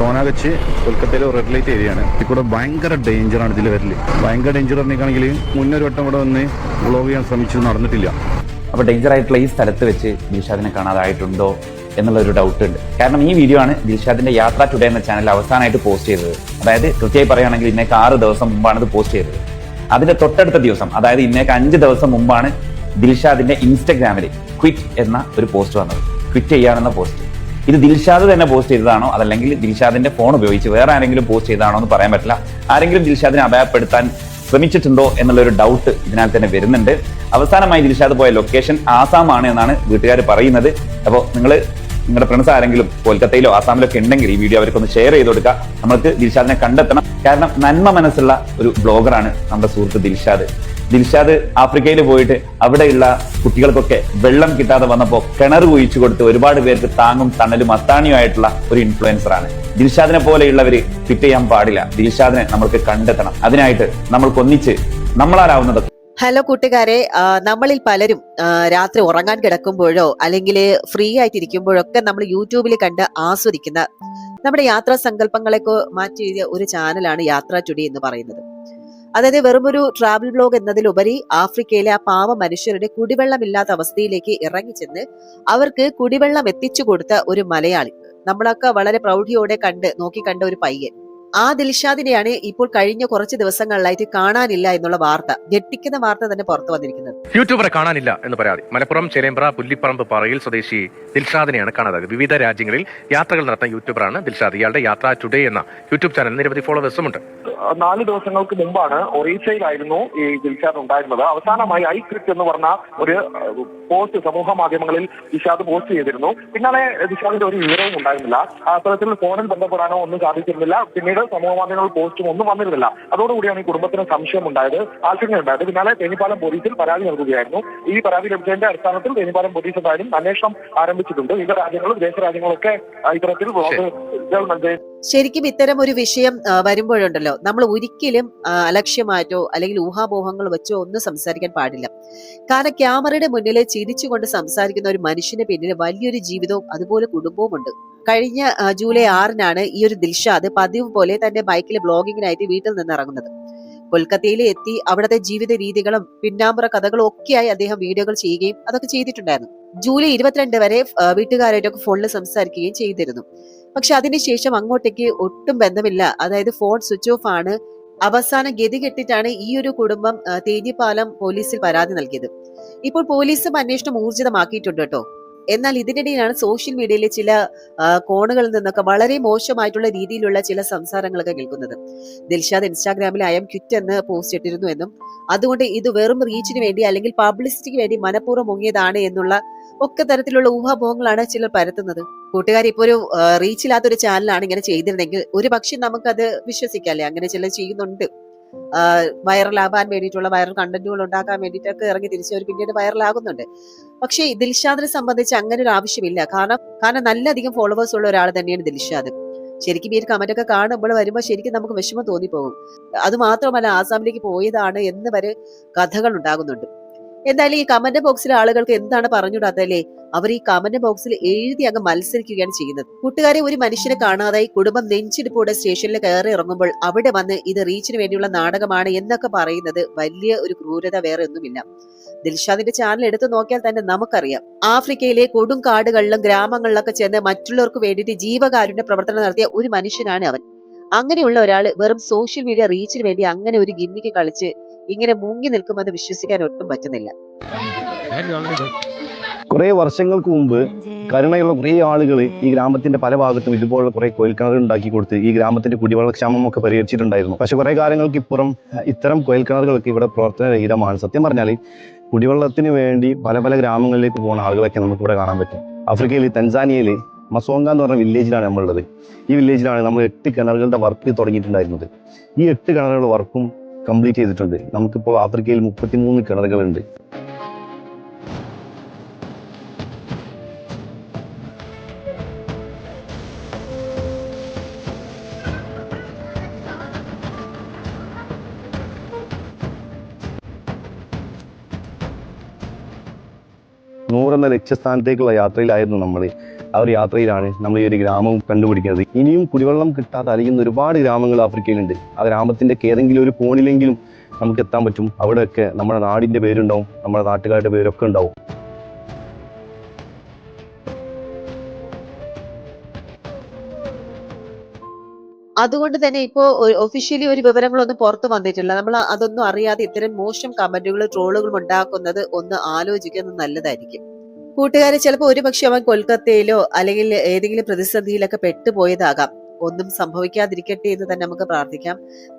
സോനാഗച്ച് കൊൽക്കത്തയിലെ red light ഏരിയയാണ്. ഇതിൽ ഭയങ്കര ഡേഞ്ചറാണ് ഇതിൽ വരല്. ഭയങ്കര ഡേഞ്ചർ പറഞ്ഞിട്ടാണെങ്കിൽ മുന്നൊരു വട്ടം കൂടെ വന്ന് വ്ളോഗ് ചെയ്യാൻ ശ്രമിച്ചു, നടന്നിട്ടില്ല. അപ്പോൾ ഡേഞ്ചർ ആയിട്ടുള്ള ഈ സ്ഥലത്ത് വെച്ച് ദിൽഷാദിനെ കാണാതായിട്ടുണ്ടോ എന്നുള്ളൊരു ഡൗട്ട് ഉണ്ട്. കാരണം ഈ വീഡിയോ ആണ് ദിൽഷാദിന്റെ യാത്ര ടുഡേ എന്ന ചാനൽ അവസാനമായിട്ട് പോസ്റ്റ് ചെയ്തത്. അതായത് കൃത്യമായി പറയുകയാണെങ്കിൽ ഇന്നേക്ക് 6 ദിവസം മുമ്പാണ് ഇത് പോസ്റ്റ് ചെയ്തത്. അതിന്റെ തൊട്ടടുത്ത ദിവസം, അതായത് ഇന്നേക്ക് 5 ദിവസം മുമ്പാണ് ദിൽഷാദിന്റെ ഇൻസ്റ്റഗ്രാമിൽ ക്വിറ്റ് എന്ന ഒരു പോസ്റ്റ് വന്നത്. ക്വിറ്റ് ചെയ്യാനെന്ന പോസ്റ്റ്. ഇത് ദിൽഷാദ് തന്നെ പോസ്റ്റ് ചെയ്തതാണോ അതല്ലെങ്കിൽ ദിൽഷാദിന്റെ ഫോൺ ഉപയോഗിച്ച് വേറെ ആരെങ്കിലും പോസ്റ്റ് ചെയ്തതാണോ എന്ന് പറയാൻ പറ്റില്ല. ആരെങ്കിലും ദിൽഷാദിനെ അപായപ്പെടുത്താൻ ശ്രമിച്ചിട്ടുണ്ടോ എന്നുള്ളൊരു ഡൗട്ട് ഇതിനാൽ തന്നെ വരുന്നുണ്ട്. അവസാനമായി ദിൽഷാദ് പോയ ലൊക്കേഷൻ ആസാമാണ് എന്നാണ് വീട്ടുകാർ പറയുന്നത്. അപ്പോൾ നിങ്ങളുടെ ഫ്രണ്ട്സ് ആരെങ്കിലും കൊൽക്കത്തയിലോ ആസാമിലോ ഒക്കെ ഉണ്ടെങ്കിൽ ഈ വീഡിയോ അവർക്കൊന്ന് ഷെയർ ചെയ്ത് കൊടുക്കുക. നമ്മൾക്ക് ദിൽഷാദിനെ കണ്ടെത്തണം. കാരണം നന്മ മനസ്സുള്ള ഒരു ബ്ലോഗറാണ് നമ്മുടെ സുഹൃത്ത് ദിൽഷാദ്. ദിൽഷാദ് ആഫ്രിക്കയിൽ പോയിട്ട് അവിടെയുള്ള കുട്ടികൾക്കൊക്കെ വെള്ളം കിട്ടാതെ വന്നപ്പോൾ കിണർ കുഴിച്ചു കൊടുത്ത് ഒരുപാട് പേർക്ക് താങ്ങും തണലും അത്താണിയുമായിട്ടുള്ള ഒരു ഇൻഫ്ലുവൻസറാണ്. ദിൽഷാദിനെ പോലെയുള്ളവര് ഫിറ്റ് ചെയ്യാൻ പാടില്ല. ദിൽഷാദിനെ നമ്മൾക്ക് കണ്ടെത്തണം. അതിനായിട്ട് നമ്മൾക്കൊന്നിച്ച് നമ്മളാലാവുന്നതൊക്കെ. ഹലോ കൂട്ടുകാരെ, നമ്മളിൽ പലരും രാത്രി ഉറങ്ങാൻ കിടക്കുമ്പോഴോ അല്ലെങ്കിൽ ഫ്രീ ആയിട്ടിരിക്കുമ്പോഴൊക്കെ നമ്മൾ യൂട്യൂബിൽ കണ്ട് ആസ്വദിക്കുന്ന നമ്മുടെ യാത്രാ സങ്കല്പങ്ങളെയൊക്കെ മാറ്റി എഴുതിയ ഒരു ചാനലാണ് യാത്രാ ടുഡേ എന്ന് പറയുന്നത്. അതായത് വെറുമൊരു ട്രാവൽ ബ്ലോഗ് എന്നതിലുപരി ആഫ്രിക്കയിലെ ആ പാവ മനുഷ്യരുടെ കുടിവെള്ളമില്ലാത്ത അവസ്ഥയിലേക്ക് ഇറങ്ങിച്ചെന്ന് അവർക്ക് കുടിവെള്ളം എത്തിച്ചു കൊടുത്ത ഒരു മലയാളി. നമ്മളൊക്കെ വളരെ പ്രൗഢിയോടെ നോക്കിക്കണ്ട ഒരു പയ്യൻ. ആ ദിൽഷാദിനെയാണ് ഇപ്പോൾ കഴിഞ്ഞ കുറച്ച് ദിവസങ്ങളിലായിട്ട് കാണാനില്ല എന്നുള്ള വാർത്ത, ഞെട്ടിക്കുന്ന വാർത്ത തന്നെ പുറത്തു വന്നിരിക്കുന്നത്. യൂട്യൂബറെ കാണാനില്ല എന്ന് പരാതി. മലപ്പുറം ചേലേമ്പ്ര പുല്ലിപ്പറമ്പ് പറയിൽ സ്വദേശി ദിൽഷാദിനെയാണ് കാണാതായത്. വിവിധ രാജ്യങ്ങളിൽ യാത്രകൾ നടത്തുന്ന യൂട്യൂബറാണ് ദിൽഷാദ്. ഇയാളുടെ യാത്ര ടുഡേ എന്ന യൂട്യൂബ് ചാനൽ നിരവധി ഫോളോവേഴ്സും ഉണ്ട്. 4 ദിവസങ്ങൾക്ക് മുമ്പാണ് ഒറീസയിലായിരുന്നു ഈ ദിൽഷാദ് ഉണ്ടായിരുന്നത്. അവസാനമായി ഐ ക്രിറ്റ് എന്ന് പറഞ്ഞ ഒരു പോസ്റ്റ് സമൂഹ മാധ്യമങ്ങളിൽ ദിൽഷാദ് പോസ്റ്റ് ചെയ്തിരുന്നു. പിന്നാലെ ദിൽഷാദിന്റെ ഒരു വിവരവും ഉണ്ടായിരുന്നില്ല. അത്തരത്തിൽ ഫോണിൽ ബന്ധപ്പെടാനോ ഒന്നും സാധിച്ചിരുന്നില്ല. പിന്നീട് സമൂഹ മാധ്യമങ്ങളിൽ പോസ്റ്റും ഒന്നും വന്നിരുന്നില്ല. അതോടുകൂടിയാണ് ഈ കുടുംബത്തിന് സംശയം ഉണ്ടായത്, ആശങ്കയുണ്ടായത്. പിന്നാലെ തേനിപ്പാലം പോലീസിൽ പരാതി നൽകുകയായിരുന്നു. ഈ പരാതി ലഭിച്ചതിന്റെ അടിസ്ഥാനത്തിൽ തേനിപ്പാലം പോലീസ് എന്തായാലും അന്വേഷണം ആരംഭിച്ചിട്ടുണ്ട്. വിവിധ രാജ്യങ്ങളും വിദേശ രാജ്യങ്ങളൊക്കെ ഇത്തരത്തിൽ ശരിക്കും ഇത്തരം ഒരു വിഷയം വരുമ്പോഴുണ്ടല്ലോ, നമ്മൾ ഒരിക്കലും അലക്ഷ്യമായിട്ടോ അല്ലെങ്കിൽ ഊഹാപോഹങ്ങൾ വെച്ചോ ഒന്നും സംസാരിക്കാൻ പാടില്ല. കാരണം ക്യാമറയുടെ മുന്നിൽ ചിരിച്ചുകൊണ്ട് സംസാരിക്കുന്ന ഒരു മനുഷ്യന് പിന്നിൽ വലിയൊരു ജീവിതവും അതുപോലെ കുടുംബവും ഉണ്ട്. കഴിഞ്ഞ ജൂലൈ 6-നാണ് ഈ ഒരു ദിൽഷാദ് പതിവ് പോലെ തന്റെ ബൈക്കിൽ ബ്ലോഗിങ്ങിനായിട്ട് വീട്ടിൽ നിന്ന് ഇറങ്ങുന്നത്. കൊൽക്കത്തയിൽ എത്തി അവിടുത്തെ ജീവിത രീതികളും പിന്നാമ്പുറ കഥകളും ഒക്കെയായി അദ്ദേഹം വീഡിയോകൾ ചെയ്യുകയും അതൊക്കെ ചെയ്തിട്ടുണ്ടായിരുന്നു. ജൂലൈ 22 വരെ വീട്ടുകാരായിട്ടൊക്കെ ഫോണിൽ സംസാരിക്കുകയും ചെയ്തിരുന്നു. പക്ഷെ അതിനുശേഷം അങ്ങോട്ടേക്ക് ഒട്ടും ബന്ധമില്ല. അതായത് ഫോൺ സ്വിച്ച് ഓഫ് ആണ്. അവസാനം ഗതികെട്ടിട്ടാണ് ഈ ഒരു കുടുംബം തേഞ്ഞിപ്പാലം പോലീസിൽ പരാതി നൽകിയത്. ഇപ്പോൾ പോലീസും അന്വേഷണം ഊർജിതമാക്കിയിട്ടുണ്ട് കേട്ടോ. എന്നാൽ ഇതിനിടയിലാണ് സോഷ്യൽ മീഡിയയിലെ ചില കോണുകളിൽ നിന്നൊക്കെ വളരെ മോശമായിട്ടുള്ള രീതിയിലുള്ള ചില സംസാരങ്ങളൊക്കെ കേൾക്കുന്നത്. ദിൽഷാദ് ഇൻസ്റ്റാഗ്രാമിൽ ഐ എം ക്വിറ്റ് എന്ന് പോസ്റ്റ് ഇട്ടിരുന്നു എന്നും അതുകൊണ്ട് ഇത് വെറും റീച്ചിന് വേണ്ടി അല്ലെങ്കിൽ പബ്ലിസിറ്റിക്ക് വേണ്ടി മനഃപൂർവ്വം മുങ്ങിയതാണ് എന്നുള്ള ഒക്കെ തരത്തിലുള്ള ഊഹാപോഹങ്ങളാണ് ചിലർ പരത്തുന്നത്. കൂട്ടുകാർ ഇപ്പോൾ ഒരു റീച്ചില്ലാത്തൊരു ചാനലാണ് ഇങ്ങനെ ചെയ്തിരുന്നെങ്കിൽ ഒരു പക്ഷെ നമുക്കത് വിശ്വസിക്കാല്ലേ. അങ്ങനെ ചിലർ ചെയ്യുന്നുണ്ട്. വൈറലാകാൻ വേണ്ടിയിട്ടുള്ള വൈറൽ കണ്ടന്റുകൾ ഉണ്ടാക്കാൻ വേണ്ടിയിട്ടൊക്കെ ഇറങ്ങി തിരിച്ചവർ പിന്നീട് വൈറലാകുന്നുണ്ട്. പക്ഷേ ദിൽഷാദിനെ സംബന്ധിച്ച് അങ്ങനെ ഒരു ആവശ്യമില്ല. കാരണം നല്ലധികം ഫോളോവേഴ്സ് ഉള്ള ഒരാൾ തന്നെയാണ് ദിൽഷാദ്. ശരിക്കും ഈ ഒരു കമന്റ് ഒക്കെ കാണുമ്പോൾ വരുമ്പോൾ ശരിക്കും നമുക്ക് വിഷമം തോന്നിപ്പോകും. അത് മാത്രമല്ല ആസാമിലേക്ക് പോയതാണ് എന്ന് വരെ കഥകൾ ഉണ്ടാകുന്നുണ്ട്. എന്തായാലും ഈ കമന്റ് ബോക്സിലെ ആളുകൾക്ക് എന്താണ് പറഞ്ഞുകൂടാത്തല്ലേ, അവർ ഈ കമന്റ് ബോക്സിൽ എഴുതി അങ്ങ് മത്സരിക്കുകയാണ് ചെയ്യുന്നത്. കൂട്ടുകാരെ, ഒരു മനുഷ്യനെ കാണാതായി കുടുംബം നെഞ്ചിടിപ്പോടെ സ്റ്റേഷനിൽ കയറി ഇറങ്ങുമ്പോൾ അവിടെ വന്ന് ഇത് റീച്ചിന് വേണ്ടിയുള്ള നാടകമാണ് എന്നൊക്കെ പറയുന്നത് വലിയ ഒരു ക്രൂരത വേറെ ഒന്നുമില്ല. ദിൽഷാദിന്റെ ചാനൽ എടുത്തു നോക്കിയാൽ തന്നെ നമുക്കറിയാം, ആഫ്രിക്കയിലെ കൊടും കാടുകളിലും ഗ്രാമങ്ങളിലൊക്കെ ചെന്ന് മറ്റുള്ളവർക്ക് വേണ്ടിയിട്ട് ജീവകാരുണ്യ പ്രവർത്തനം നടത്തിയ ഒരു മനുഷ്യനാണ് അവൻ. അങ്ങനെയുള്ള ഒരാൾ വെറും സോഷ്യൽ മീഡിയ റീച്ചിന് വേണ്ടി അങ്ങനെ ഒരു ഗിമ്മിക്ക് കളിച്ച് ഇങ്ങനെ മുങ്ങി നിൽക്കുമെന്ന് വിശ്വസിക്കാൻ ഒട്ടും പറ്റുന്നില്ല. കുറെ വർഷങ്ങൾക്ക് മുമ്പ് കരുണയുള്ള കുറേ ആളുകൾ ഈ ഗ്രാമത്തിന്റെ പല ഭാഗത്തും ഇതുപോലുള്ള കുറെ കുഴൽക്കിണർ ഉണ്ടാക്കി കൊടുത്ത് ഈ ഗ്രാമത്തിന്റെ കുടിവെള്ളക്ഷാമം ഒക്കെ പരിഹരിച്ചിട്ടുണ്ടായിരുന്നു. പക്ഷെ കുറെ കാലങ്ങൾക്ക് ഇപ്പുറം ഇത്തരം കുഴൽക്കിണറുകളൊക്കെ ഇവിടെ പ്രവർത്തനരഹിതമാണ്. സത്യം പറഞ്ഞാൽ കുടിവെള്ളത്തിന് വേണ്ടി പല പല ഗ്രാമങ്ങളിലേക്ക് പോകുന്ന ആളുകളൊക്കെ നമുക്ക് ഇവിടെ കാണാൻ പറ്റും. ആഫ്രിക്കയിൽ തൻസാനിയയിൽ മസോങ്ക എന്ന് പറഞ്ഞ വില്ലേജിലാണ് നമ്മളുള്ളത്. ഈ വില്ലേജിലാണ് നമ്മൾ 8 കിണറുകളുടെ വർക്ക് തുടങ്ങിയിട്ടുണ്ടായിരുന്നത്. ഈ 8 കിണറുകളുടെ വർക്കും കംപ്ലീറ്റ് ചെയ്തിട്ടുണ്ട്. നമുക്കിപ്പോൾ ആഫ്രിക്കയിൽ 33 കിണറുകളുണ്ട്. നൂറെന്ന ലക്ഷ്യസ്ഥാനത്തേക്കുള്ള യാത്രയിലായിരുന്നു നമ്മൾ. ആ ഒരു യാത്രയിലാണ് നമ്മൾ ഈ ഒരു ഗ്രാമം കണ്ടുപിടിക്കുന്നത്. ഇനിയും കുടിവെള്ളം കിട്ടാതെ അലയുന്ന ഒരുപാട് ഗ്രാമങ്ങൾ ആഫ്രിക്കയിലുണ്ട്. ആ ഗ്രാമത്തിൻ്റെ ഏതെങ്കിലും ഒരു കോണിലെങ്കിലും നമുക്ക് എത്താൻ പറ്റും. അവിടെയൊക്കെ നമ്മുടെ നാടിൻ്റെ പേരുണ്ടാവും, നമ്മുടെ നാട്ടുകാരുടെ പേരൊക്കെ ഉണ്ടാവും. അതുകൊണ്ട് തന്നെ ഇപ്പോ ഒഫീഷ്യലി ഒരു വിവരങ്ങളൊന്നും പുറത്തു വന്നിട്ടില്ല. നമ്മൾ അതൊന്നും അറിയാതെ ഇത്തരം മോശം കമന്റുകളും ട്രോളുകളും ഉണ്ടാക്കുന്നത് ഒന്ന് ആലോചിക്കുന്നത് നല്ലതായിരിക്കും. കൂട്ടുകാരെ, ചിലപ്പോൾ ഒരുപക്ഷെ അവൻ കൊൽക്കത്തയിലോ അല്ലെങ്കിൽ ഏതെങ്കിലും പ്രതിസന്ധിയിലൊക്കെ പെട്ടുപോയതാകാം. ഒന്നും സംഭവിക്കാതിരിക്കട്ടെ എന്ന് തന്നെ നമുക്ക് പ്രാർത്ഥിക്കാം.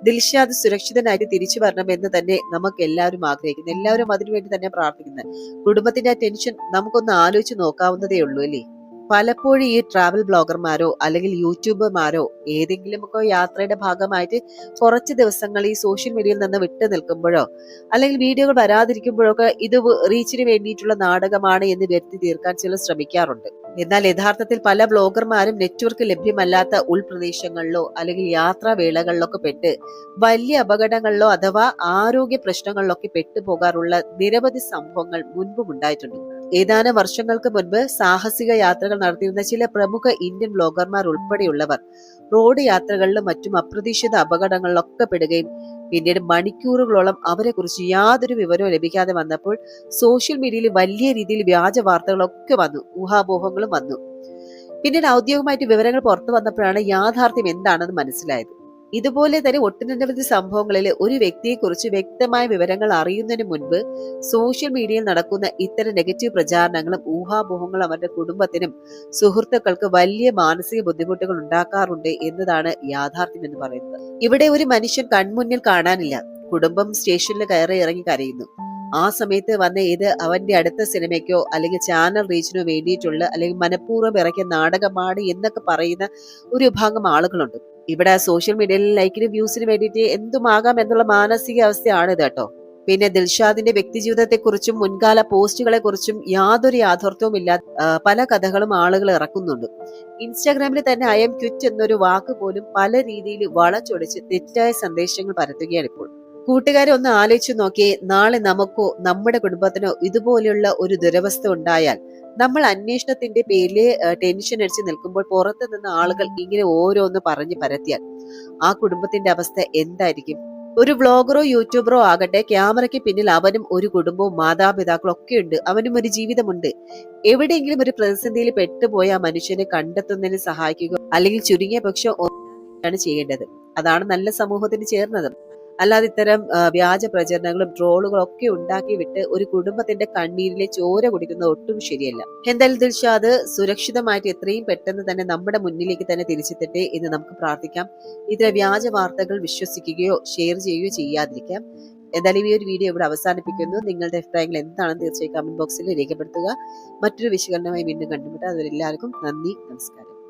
ദിൽഷാദ് സുരക്ഷിതനായിട്ട് തിരിച്ചു വരണമെന്ന് തന്നെ നമുക്ക് എല്ലാവരും ആഗ്രഹിക്കുന്നു. എല്ലാവരും അതിനുവേണ്ടി തന്നെ പ്രാർത്ഥിക്കുന്നത്. കുടുംബത്തിന്റെ ടെൻഷൻ നമുക്കൊന്ന് ആലോചിച്ച് നോക്കാവുന്നതേ ഉള്ളൂ അല്ലേ. പലപ്പോഴും ഈ ട്രാവൽ ബ്ലോഗർമാരോ അല്ലെങ്കിൽ യൂട്യൂബർമാരോ ഏതെങ്കിലുമൊക്കെ യാത്രയുടെ ഭാഗമായിട്ട് കുറച്ച് ദിവസങ്ങൾ ഈ സോഷ്യൽ മീഡിയയിൽ നിന്ന് വിട്ടു നിൽക്കുമ്പോഴോ അല്ലെങ്കിൽ വീഡിയോകൾ വരാതിരിക്കുമ്പോഴൊക്കെ ഇത് റീച്ചിന് വേണ്ടിയിട്ടുള്ള നാടകമാണ് എന്ന് വരുത്തി തീർക്കാൻ ചിലർ ശ്രമിക്കാറുണ്ട്. എന്നാൽ യഥാർത്ഥത്തിൽ പല ബ്ലോഗർമാരും നെറ്റ്വർക്ക് ലഭ്യമല്ലാത്ത ഉൾപ്രദേശങ്ങളിലോ അല്ലെങ്കിൽ യാത്രാവേളകളിലൊക്കെ പെട്ട് വലിയ അപകടങ്ങളിലോ അഥവാ ആരോഗ്യ പ്രശ്നങ്ങളിലൊക്കെ പെട്ടുപോകാറുള്ള നിരവധി സംഭവങ്ങൾ മുൻപും ഉണ്ടായിട്ടുണ്ട്. ഏതാനും വർഷങ്ങൾക്ക് മുൻപ് സാഹസിക യാത്രകൾ നടത്തിയിരുന്ന ചില പ്രമുഖ ഇന്ത്യൻ ബ്ലോഗർമാർ ഉൾപ്പെടെയുള്ളവർ റോഡ് യാത്രകളിലും മറ്റും അപ്രതീക്ഷിത അപകടങ്ങളിലൊക്കെ പെടുകയും പിന്നീട് മണിക്കൂറുകളോളം അവരെ കുറിച്ച് യാതൊരു വിവരവും ലഭിക്കാതെ വന്നപ്പോൾ സോഷ്യൽ മീഡിയയിൽ വലിയ രീതിയിൽ വ്യാജ വാർത്തകളൊക്കെ വന്നു, ഊഹാപോഹങ്ങളും വന്നു. പിന്നീട് ഔദ്യോഗികമായിട്ട് വിവരങ്ങൾ പുറത്തു വന്നപ്പോഴാണ് യാഥാർത്ഥ്യം എന്താണെന്ന് മനസ്സിലായത്. ഇതുപോലെ തന്നെ ഒട്ടനവധി സംഭവങ്ങളിൽ ഒരു വ്യക്തിയെക്കുറിച്ച് വ്യക്തമായ വിവരങ്ങൾ അറിയുന്നതിന് മുൻപ് സോഷ്യൽ മീഡിയയിൽ നടക്കുന്ന ഇത്തരം നെഗറ്റീവ് പ്രചാരണങ്ങളും ഊഹാപോഹങ്ങളും അവരുടെ കുടുംബത്തിനും സുഹൃത്തുക്കൾക്ക് വലിയ മാനസിക ബുദ്ധിമുട്ടുകൾ ഉണ്ടാക്കാറുണ്ട് എന്നതാണ് യാഥാർത്ഥ്യം എന്ന് പറയുന്നത്. ഇവിടെ ഒരു മനുഷ്യൻ കൺമുന്നിൽ കാണാനില്ല. കുടുംബം സ്റ്റേഷനിൽ കയറി ഇറങ്ങി കരയുന്നു. ആ സമയത്ത് വന്ന ഇത് അവന്റെ അടുത്ത സിനിമയ്ക്കോ അല്ലെങ്കിൽ ചാനൽ റീച്ചിനോ വേണ്ടിയിട്ടുള്ള അല്ലെങ്കിൽ മനഃപൂർവ്വം ഇറക്കിയ നാടകമാണ് എന്നൊക്കെ പറയുന്ന ഒരു വിഭാഗം ആളുകളുണ്ട്. ഇവിടെ സോഷ്യൽ മീഡിയയിൽ ലൈക്കിനും വ്യൂസിനും വേണ്ടിയിട്ട് എന്തുമാകാം എന്നുള്ള മാനസികാവസ്ഥയാണ് ഇത് കേട്ടോ. പിന്നെ ദിൽഷാദിന്റെ വ്യക്തിജീവിതത്തെക്കുറിച്ചും മുൻകാല പോസ്റ്റുകളെ കുറിച്ചും യാതൊരു യാഥാർത്ഥ്യവും ഇല്ലാത്ത പല കഥകളും ആളുകൾ ഇറക്കുന്നുണ്ട്. ഇൻസ്റ്റാഗ്രാമിൽ തന്നെ ഐ എം ക്വിറ്റ് എന്നൊരു വാക്ക് പോലും പല രീതിയിൽ വളച്ചൊടിച്ച് തെറ്റായ സന്ദേശങ്ങൾ പരത്തുകയാണ് ഇപ്പോൾ. കൂട്ടുകാരെ ഒന്ന് ആലോചിച്ചു നോക്കിയേ, നാളെ നമുക്കോ നമ്മുടെ കുടുംബത്തിനോ ഇതുപോലെയുള്ള ഒരു ദുരവസ്ഥ ഉണ്ടായാൽ നമ്മൾ അന്വേഷണത്തിന്റെ പേരില് ടെൻഷൻ അടിച്ച് നിൽക്കുമ്പോൾ പുറത്തു നിന്ന് ആളുകൾ ഇങ്ങനെ ഓരോന്ന് പറഞ്ഞ് പരത്തിയാൽ ആ കുടുംബത്തിന്റെ അവസ്ഥ എന്തായിരിക്കും? ഒരു വ്ളോഗറോ യൂട്യൂബറോ ആകട്ടെ, ക്യാമറയ്ക്ക് പിന്നിൽ അവനും ഒരു കുടുംബവും മാതാപിതാക്കളും ഒക്കെ ഉണ്ട്. അവനും ഒരു ജീവിതമുണ്ട്. എവിടെയെങ്കിലും ഒരു പ്രതിസന്ധിയിൽ പെട്ടുപോയ ആ മനുഷ്യനെ കണ്ടെത്തുന്നതിന് സഹായിക്കുക അല്ലെങ്കിൽ ചുരുങ്ങിയ പക്ഷം ഒന്നാണ് ചെയ്യേണ്ടത്. അതാണ് നല്ല സമൂഹത്തിന് ചേർന്നത്. അല്ലാതെ ഇത്തരം വ്യാജ പ്രചരണങ്ങളും ട്രോളുകളും ഒക്കെ ഉണ്ടാക്കി വിട്ട് ഒരു കുടുംബത്തിന്റെ കണ്ണീരിലെ ചോര കുടിക്കുന്നത് ഒട്ടും ശരിയല്ല. എന്തായാലും ദിൽഷാദ് സുരക്ഷിതമായിട്ട് എത്രയും പെട്ടെന്ന് തന്നെ നമ്മുടെ മുന്നിലേക്ക് തന്നെ തിരിച്ചെത്തട്ടെ എന്ന് നമുക്ക് പ്രാർത്ഥിക്കാം. ഇത്തരം വ്യാജ വാർത്തകൾ വിശ്വസിക്കുകയോ ഷെയർ ചെയ്യുകയോ ചെയ്യാതിരിക്കാം. എന്തായാലും ഈ ഒരു വീഡിയോ ഇവിടെ അവസാനിപ്പിക്കുന്നു. നിങ്ങളുടെ അഭിപ്രായങ്ങൾ എന്താണെന്ന് തീർച്ചയായും കമന്റ് ബോക്സിൽ രേഖപ്പെടുത്തുക. മറ്റൊരു വിശകലനമായി വീണ്ടും കണ്ടുമുട്ടാം. അതുവരെ എല്ലാവർക്കും നന്ദി, നമസ്കാരം.